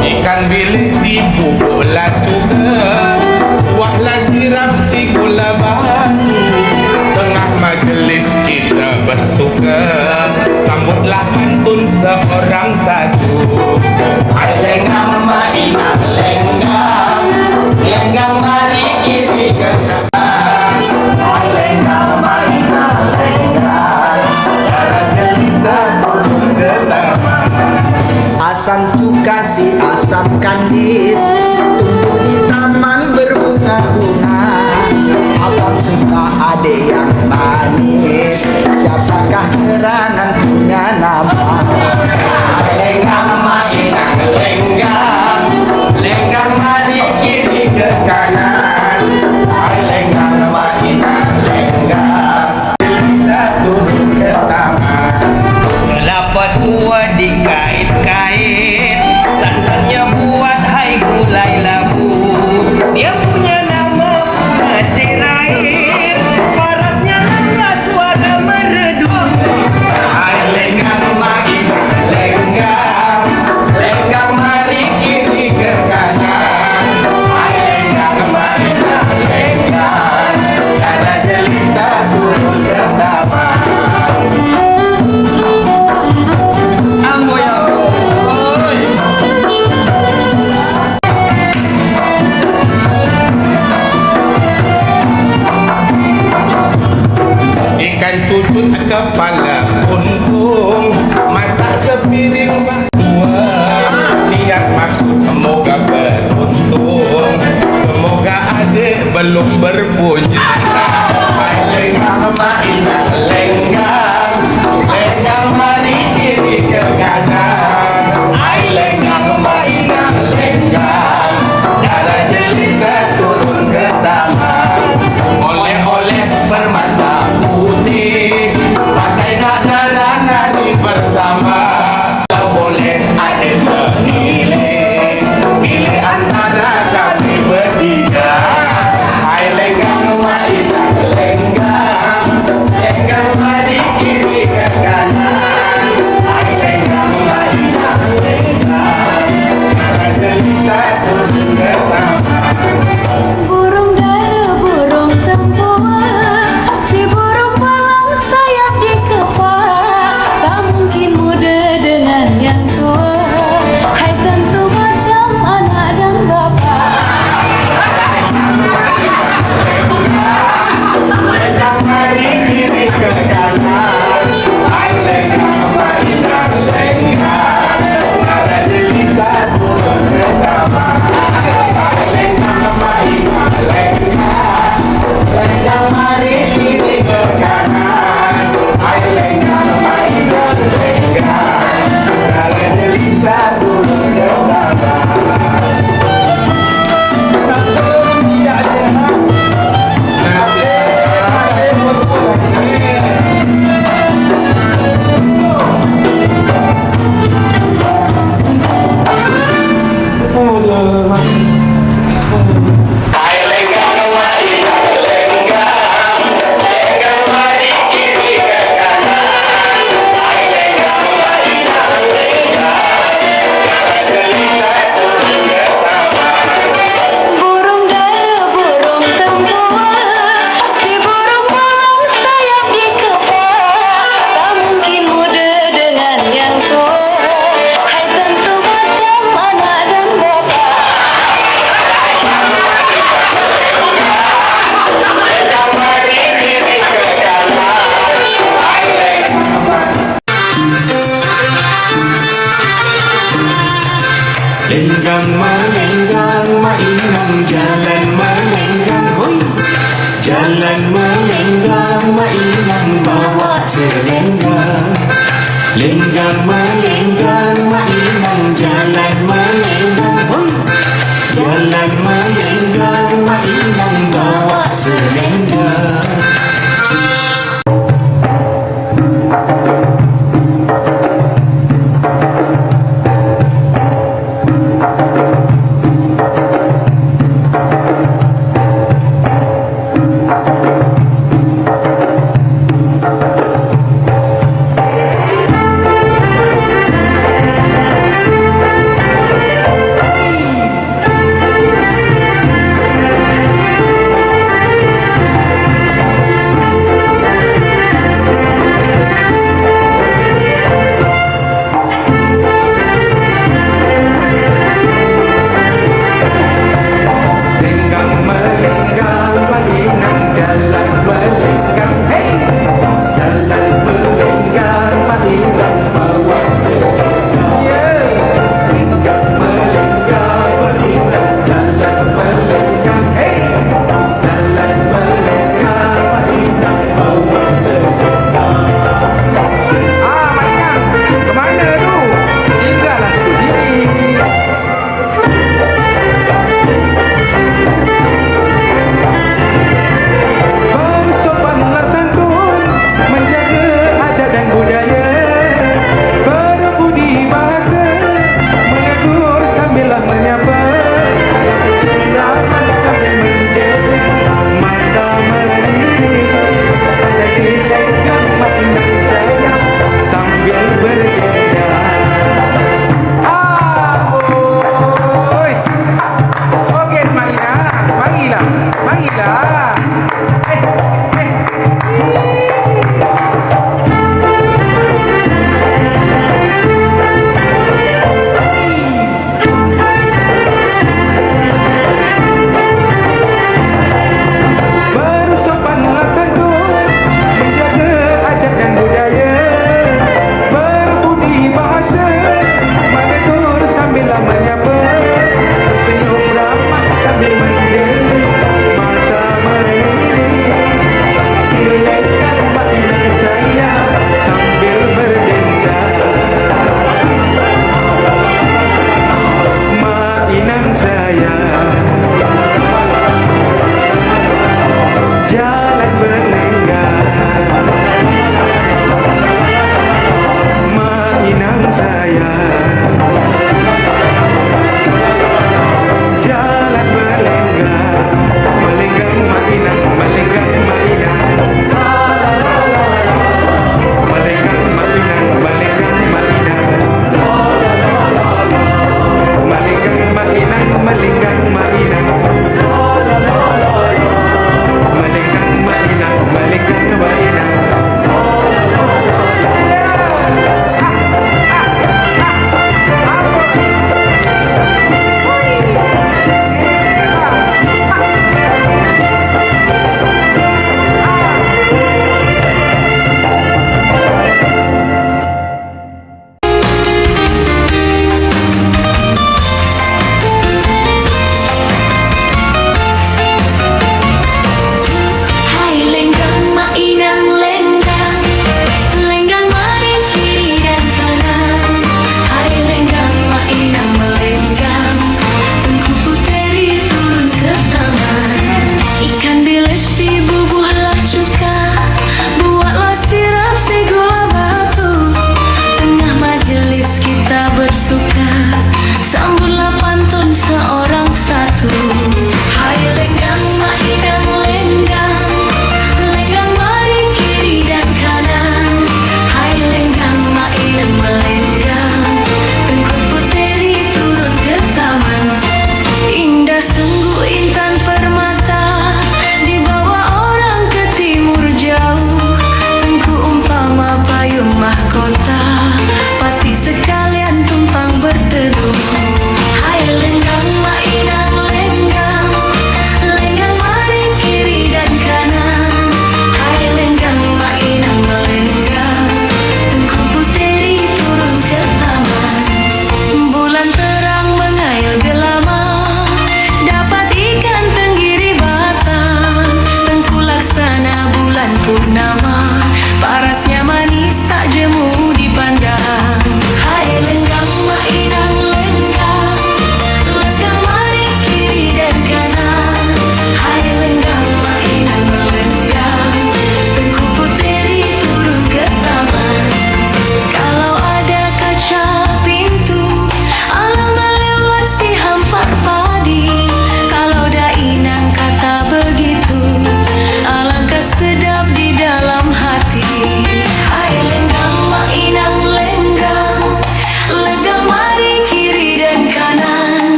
Ikan bilis dipukulah juga, buahlah siram si gula batu. Tengah majelis kita bersuka, sambutlah pantun seorang satu. Hai lenggang mainan lenggang, lenggang mari kiri ke kanan. Hai lenggang mainan lenggang, darah jelita turun ke sana. Asam cuka si asam kandis, tumbuh di taman berbunga-bunga. Abang suka adik yang manis, siapakah gerangan punya nama? Lenggang mainan lenggang, lenggang mari kiri ke kanan. Hai lenggang mainan lenggang, kita turun ke taman. Kelapa tua dikait-kait, santannya buat hai gulai labu. Dia punya nama bunga sirait, parasnya lengah suara merdu. Hai lenggang mainan lenggang, lenggang mari kiri ke kanan. Hai lenggang mainan lenggang, ada jelita turun ke taman. Ikan cucut kepala untung, masak sepiring berdua. Niat maksud semoga beruntung, semoga adik belum berbunyi. Hai lenggang mainan lenggang, lenggang mari kiri ke kanan. Hai lenggang mainan lenggang, darah jelita turun ke taman. Oleh-oleh permata putih, pakai nak darah nari bersama. Kalau boleh adik memilih, pilih antara kami bertiga. Hai lenggang mainan lenggang, lenggang mari kiri ke kanan. Hai lenggang mainan lenggang, darah jelita turun ke taman. Burung dara, burung tempoa, si burung malang sayap di kepala. Tak mungkin muda dengan yang tua, hai tentu macam anak dan bapa. Lenggang mari kiri ke kanan. Hai lenggang mainan lenggang, darah jelita turun ke taman. Hai lenggang mainan lenggang, lenggang mari kiri ke kanan. Hai lenggang mainan lenggang, darah jelita turun ke taman. Hai lenggang mainan lenggang, lenggang mari kiri ke kanan. Hai lenggang mainan lenggang, darah jelita turun ke taman. Burung dara, burung tempoa, si burung malang sayap di kepala. Tak mungkin muda dengan yang tua, hai tentu macam anak dan bapa. Lenggang mari kiri ke kanan. Hai Lenggang melenggang mainan jalan melenggang, hoi. Jalan melenggang mainan bawa selenggang. Lenggang melenggang mainan jalan melenggang, hoi. mainan bawa selendang.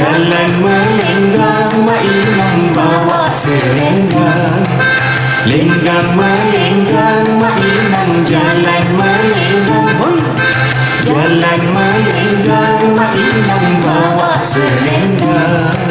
Jalan melenggang, Mak Inang bawa selenggang. Lenggang melenggang, Mak Inang jalan melenggang. Hoi! Jalan melenggang, Mak Inang bawa selenggang.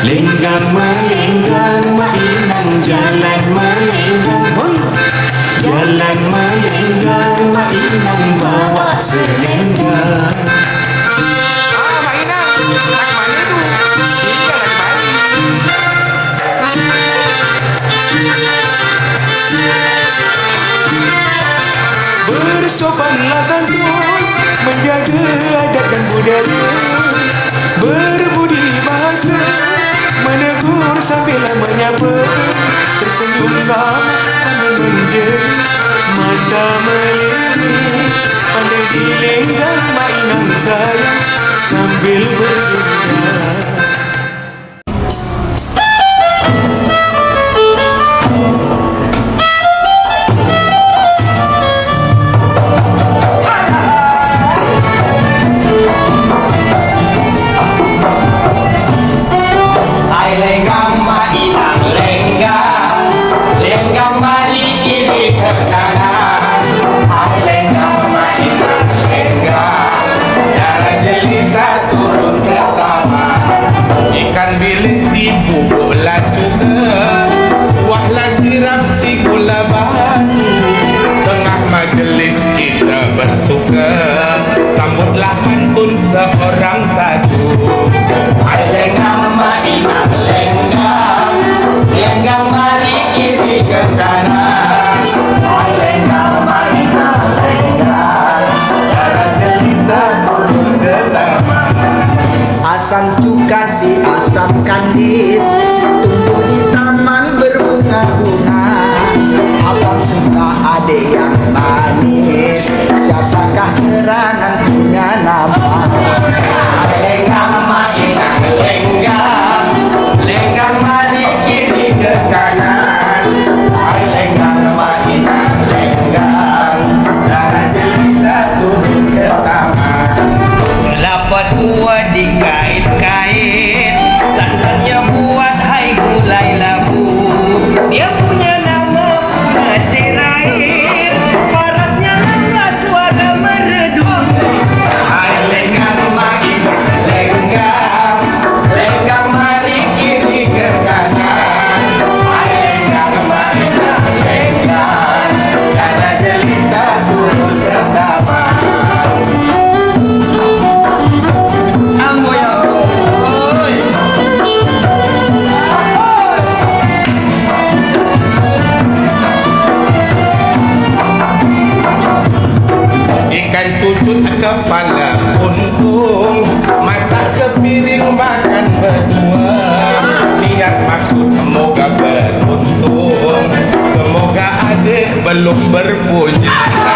Lenggang melenggang mainan jalan melenggang. Hoi. Jalan melenggang mainan bawa selenggang. Mainan lagu mana tu? Ini kan lagu Bali. Bersopanlah santun, menjaga adat dan budaya, berbudi bahasa, menegur sambil menyapa, tersenyumlah sambil menjadi, mata melirik, pandai dilenggang mainan sayang sambil berdendang. Hai lenggang mainan lenggang, lenggang mari kiri ke kanan. Hai lenggang mainan lenggang, jalan jelita turun ke taman. Ikan bilis dibubuk juga, buahlah sirap si gula batu. Tengah majlis kita bersuka, sambutlah pantun seorang satu. Hai lenggang mainan lenggang, lenggang mari kiri ke kanan. Hai lenggang mainan lenggang, jalan jelita turun ke taman. Asam cuka si asam kandis, tumbuh di taman berbunga-bunga. Abang suka adik yang manis, siapakah gerangan punya nama? Hai lenggang mainan lenggang, lenggang mari kiri ke kanan. Hai lenggang mainan lenggang, jalan jelita turun ke taman. Kelapa tua dikait-kait, santannya buat hai gulai labu. Dia punya nama bunga sirair, parasnya nangis suara merdu. Hai lenggang mainan lenggang, lenggang mari kiri ke kanan. Hai lenggang mainan lenggang, jalan jelita turun ke taman. Ambo ya oi. Ikan cucut kepala untung, masak sepiring makan berdua. Niat maksud semoga beruntung, semoga adik belum berpunya.